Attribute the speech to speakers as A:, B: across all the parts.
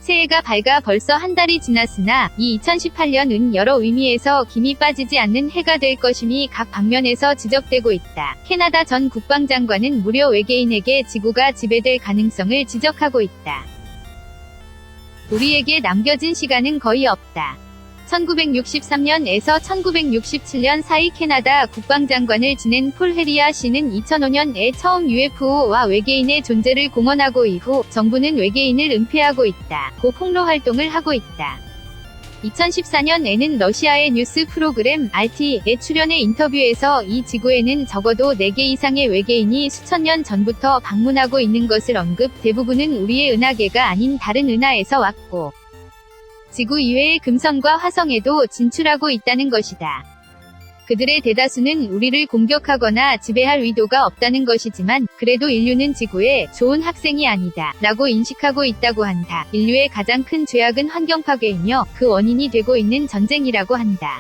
A: 새해가 밝아 벌써 한 달이 지났으나 이 2018년은 여러 의미에서 김이 빠지지 않는 해가 될 것임이 각 방면에서 지적되고 있다. 캐나다 전 국방장관은 무려 외계인에게 지구가 지배될 가능성을 지적하고 있다. 우리에게 남겨진 시간은 거의 없다. 1963년에서 1967년 사이 캐나다 국방장관을 지낸 폴 헤리아 씨는 2005년에 처음 UFO와 외계인의 존재를 공언하고 이후 정부는 외계인을 은폐하고 있다고 폭로 활동을 하고 있다. 2014년에는 러시아의 뉴스 프로그램 RT에 출연해 인터뷰에서 이 지구에는 적어도 4개 이상의 외계인이 수천 년 전부터 방문하고 있는 것을 언급, 대부분은 우리의 은하계가 아닌 다른 은하에서 왔고 지구 이외의 금성과 화성에도 진출하고 있다는 것이다. 그들의 대다수는 우리를 공격하거나 지배할 의도가 없다는 것이지만 그래도 인류는 지구에 좋은 학생이 아니다 라고 인식하고 있다고 한다. 인류의 가장 큰 죄악은 환경 파괴이며 그 원인이 되고 있는 전쟁이라고 한다.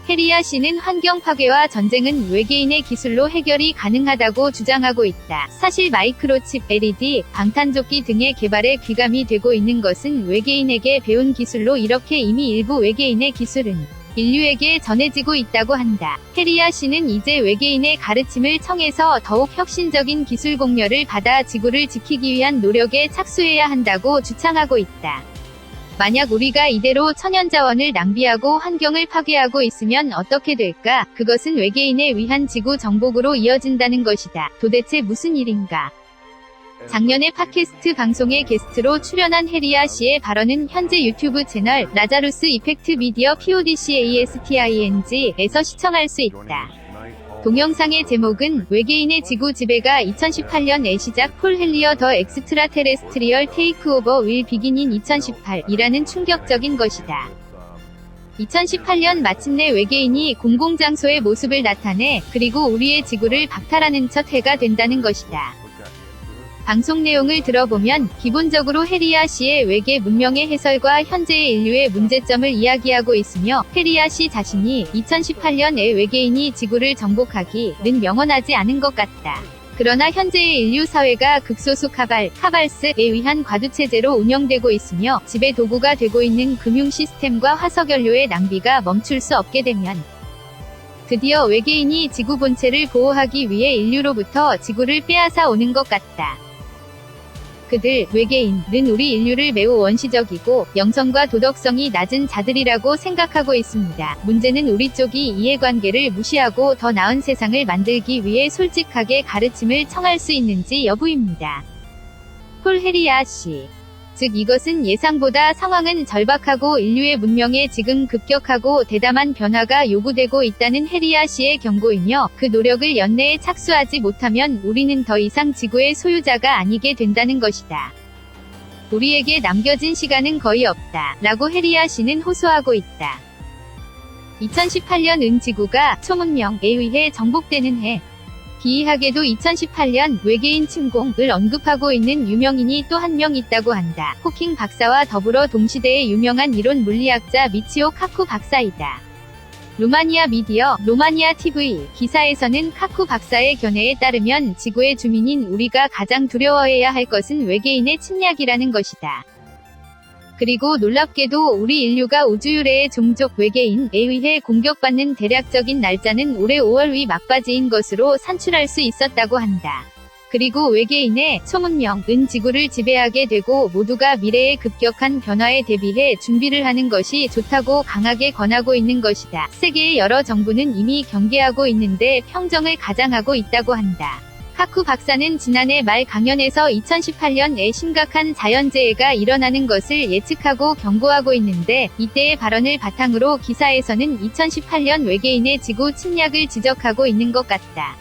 A: 헤리아 씨는 환경 파괴와 전쟁은 외계인의 기술로 해결이 가능하다고 주장하고 있다. 사실 마이크로칩, LED, 방탄조끼 등의 개발에 귀감이 되고 있는 것은 외계인에게 배운 기술로 이렇게 이미 일부 외계인의 기술은 인류에게 전해지고 있다고 한다. 헤리아 씨는 이제 외계인의 가르침을 청해서 더욱 혁신적인 기술 공여를 받아 지구를 지키기 위한 노력에 착수해야 한다고 주창하고 있다. 만약 우리가 이대로 천연자원을 낭비하고 환경을 파괴하고 있으면 어떻게 될까? 그것은 외계인에 의한 지구 정복으로 이어진다는 것이다. 도대체 무슨 일인가? 작년에 팟캐스트 방송에 게스트로 출연한 헤리아 씨의 발언은 현재 유튜브 채널 라자루스 이펙트 미디어 PODCASTING에서 시청할 수 있다. 동영상의 제목은 외계인의 지구 지배가 2018년에 시작 폴 헬리어 더 엑스트라테레스트리얼 테이크오버 윌 비긴 인 2018이라는 충격적인 것이다. 2018년 마침내 외계인이 공공장소의 모습을 나타내 그리고 우리의 지구를 박탈하는 첫 해가 된다는 것이다. 방송 내용을 들어보면 기본적으로 헤리아 씨의 외계 문명의 해설과 현재의 인류의 문제점을 이야기하고 있으며 헤리아 씨 자신이 2018년에 외계인이 지구를 정복하기는 명언하지 않은 것 같다. 그러나 현재의 인류 사회가 극소수 카발스에 의한 과두체제로 운영되고 있으며 지배 도구가 되고 있는 금융 시스템과 화석연료의 낭비가 멈출 수 없게 되면 드디어 외계인이 지구 본체를 보호하기 위해 인류로부터 지구를 빼앗아 오는 것 같다. 그들, 외계인은 우리 인류를 매우 원시적이고 영성과 도덕성이 낮은 자들이라고 생각하고 있습니다. 문제는 우리 쪽이 이해관계를 무시하고 더 나은 세상을 만들기 위해 솔직하게 가르침을 청할 수 있는지 여부입니다. 폴 헤리아 씨. 즉 이것은 예상보다 상황은 절박하고 인류의 문명에 지금 급격하고 대담한 변화가 요구되고 있다는 헤리아 씨의 경고이며 그 노력을 연내에 착수하지 못하면 우리는 더 이상 지구의 소유자가 아니게 된다는 것이다. 우리에게 남겨진 시간은 거의 없다 라고 헤리아 씨는 호소하고 있다. 2018년 지구가 초문명에 의해 정복되는 해. 기이하게도 2018년 외계인 침공을 언급하고 있는 유명인이 또 한 명 있다고 한다. 호킹 박사와 더불어 동시대의 유명한 이론 물리학자 미치오 카쿠 박사이다. 루마니아 미디어, 로마니아 TV 기사에서는 카쿠 박사의 견해에 따르면 지구의 주민인 우리가 가장 두려워해야 할 것은 외계인의 침략이라는 것이다. 그리고 놀랍게도 우리 인류가 우주유래의 종족 외계인에 의해 공격받는 대략적인 날짜는 올해 5월 위 막바지인 것으로 산출할 수 있었다고 한다. 그리고 외계인의 초문명은 지구를 지배하게 되고 모두가 미래의 급격한 변화에 대비해 준비를 하는 것이 좋다고 강하게 권하고 있는 것이다. 세계의 여러 정부는 이미 경계하고 있는데 평정을 가장하고 있다고 한다. 카쿠 박사는 지난해 말 강연에서 2018년에 심각한 자연재해가 일어나는 것을 예측하고 경고하고 있는데 이때의 발언을 바탕으로 기사에서는 2018년 외계인의 지구 침략을 지적하고 있는 것 같다.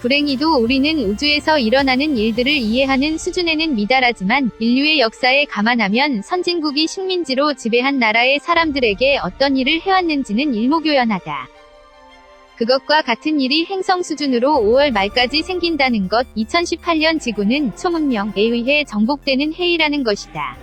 A: 불행히도 우리는 우주에서 일어나는 일들을 이해하는 수준에는 미달하지만 인류의 역사에 감안하면 선진국이 식민지로 지배한 나라의 사람들에게 어떤 일을 해왔는지는 일목요연하다. 그것과 같은 일이 행성 수준으로 5월 말까지 생긴다는 것, 2018년 지구는 초문명에 의해 정복되는 해이라는 것이다.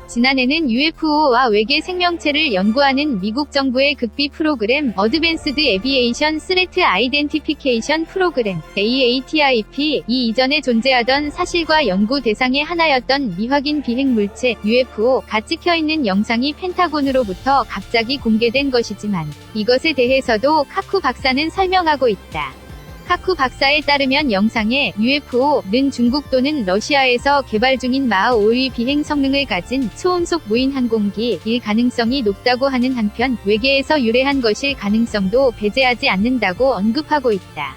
A: 지난해는 UFO와 외계 생명체를 연구하는 미국 정부의 극비 프로그램 어드밴스드 에비에이션 스레트 아이덴티피케이션 프로그램 AATIP 이 이전에 존재하던 사실과 연구 대상의 하나였던 미확인 비행 물체 UFO가 찍혀있는 영상이 펜타곤으로부터 갑자기 공개된 것이지만 이것에 대해서도 카쿠 박사는 설명하고 있다. 카쿠 박사에 따르면 영상의 UFO는 중국 또는 러시아에서 개발 중인 마하 5의 비행 성능을 가진 초음속 무인 항공기일 가능성이 높다고 하는 한편 외계에서 유래한 것일 가능성도 배제하지 않는다고 언급하고 있다.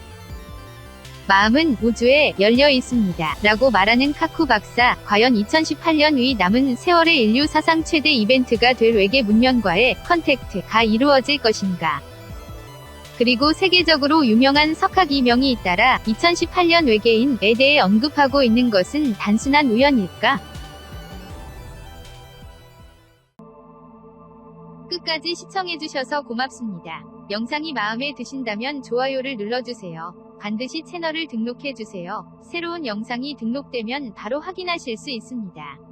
A: 마음은 우주에 열려 있습니다. 라고 말하는 카쿠 박사, 과연 2018년의 남은 세월의 인류 사상 최대 이벤트가 될 외계 문명과의 컨택트가 이루어질 것인가? 그리고 세계적으로 유명한 석학 이명이 잇따라 2018년 외계인에 대해 언급하고 있는 것은 단순한 우연일까? 끝까지 시청해주셔서 고맙습니다. 영상이 마음에 드신다면 좋아요를 눌러주세요. 반드시 채널을 등록해주세요. 새로운 영상이 등록되면 바로 확인하실 수 있습니다.